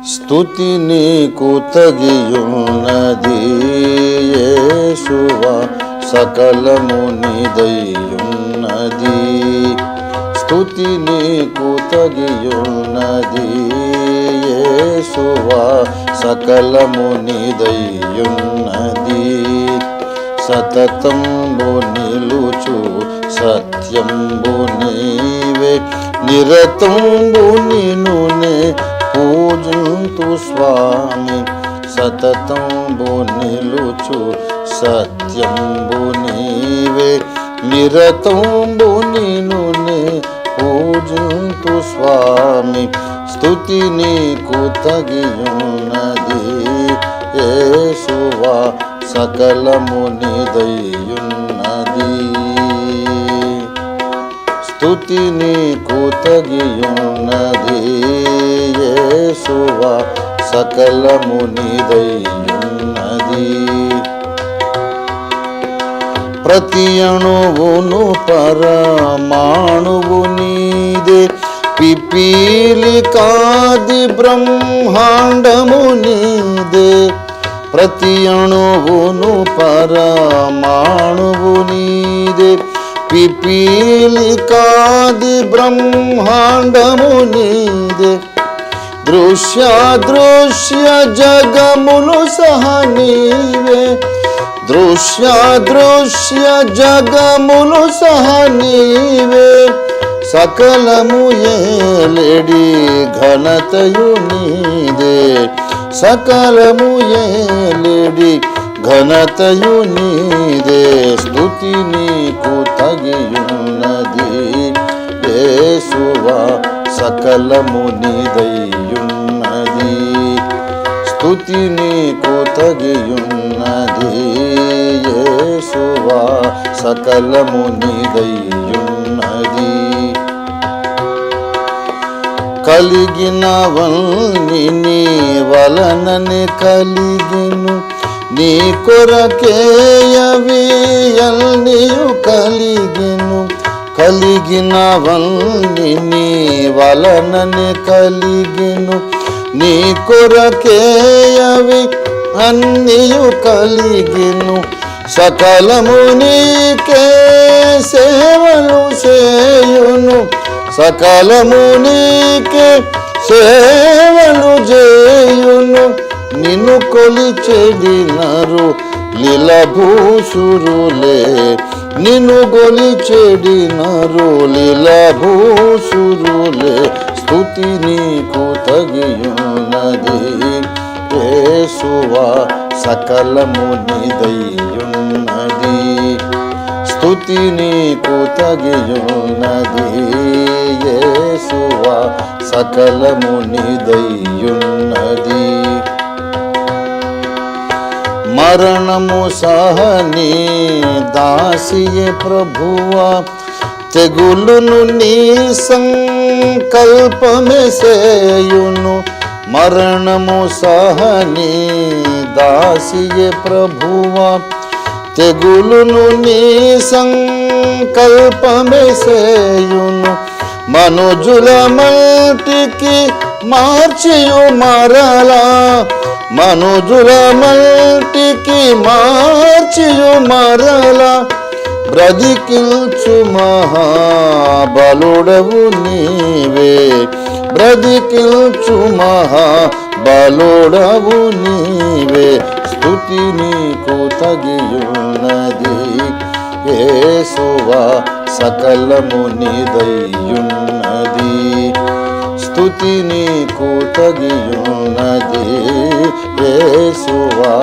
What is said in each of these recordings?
స్తుతి నీకు తగియున్నది యేసువా, సకలము నీదయ్యున్నది. స్తుతి నీకు తగియున్నది యేసువా, సకలము నీదయ్యున్నది. సతతంబు నిలుచు సత్యంబు నీవే, నిరతంబు నిన్నునే పూజింతు స్వామి. సతతంబు నిలుచు సత్యంబు నీవే, నిరతంబు నిన్నునే పూజింతు స్వామి. స్తుతి నీకు తగియున్నది యేసువా, సకలము నీదయ్యున్నది. స్తుతి నీకు తగియున్నది యేసువా, సకలము నీదయ్యున్నది. ప్రతి అణువును పరమాణువు నీదే, పిపీలికాది బ్రహ్మాండము నీదే. ప్రతి అణువును పరమాణువు నీదే, పిపీలికాది బ్రహ్మాండము నీదే. దృశ్యాదృశ్య జగములు సహ నీవే, దృశ్యాదృశ్య జగములు సహ నీవే. సకలము ఏలేడి ఘనతయు నీదే, సకలము ఏలేడి ఘనతయు నీదే. స్తుతి నీకు తగియున్నది యేసువా, సకలము నీదయ్యున్నది. స్తుతి నీకు తగియున్నది యేసువా, సకలము నీదయ్యున్నది. కలిగినవన్నీ నీ వలననే కలిగిను, నీ కొరకేయవి అన్నీయు కలిగిను. కలిగినవన్నీ నీ వలననే కలిగిను, నీ కొరకేయవి అన్నీయు కలిగిను. సకలము నీకే సేవలు చేయును, సకలము నీకే సేవలు చేయును. నిన్ను కొలిచెడినరు లీలభూసురులే, నిన్ను కొలిచెడినరు లీలభూసురులే. స్తుతి నీకు తగియున్నది యేసువా, సకలము నీదయ్యున్నది. స్తుతి నీకు తగియున్నది యేసువా, సకలము నీదయ్యున్నది. మరణము సహనీ దాసియే ప్రభువా, తెగులును నీ సంకల్పమే సేయును. మరణము సహనీ దాసియే ప్రభువా, తెగులును నీ సంకల్పమే సేయును. మనుజుల మల్టికి మార్చియు మరలా, మనుజుల మల్టికి మార్చియు మరలా. బ్రతికిల్చు మహాబలుడవు నీవే, బ్రతికిల్చు మహాబలుడవు నీవే. స్తుతి నీకు తగియున్నది యేసువా, సకలము నీదయ్యున్నది. స్తుతి నీకు తగియున్నది యేసువా,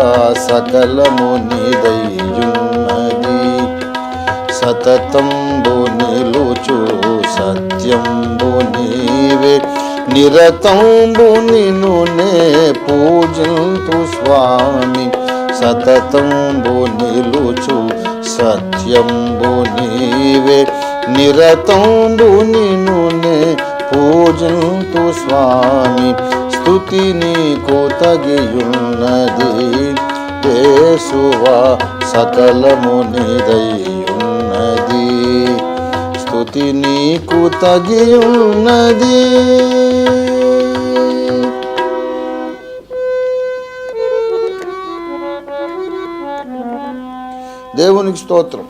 సకలము నీదయ్యున్నది. సతతంబు నిలుచు సత్యంబు నీవే, నిరతంబు నిన్నునే పూజింతు స్వామి. సతతంబు నిలుచు సత్యంబు నీవే నిరతంబు నిన్నునే పూజింతు స్వామి స్తుతి నీకు తగియున్నది యేసువా సకలము నీదయ్యున్నది స్తుతి నీకు తగియున్నది. దేవునికి స్తోత్రం.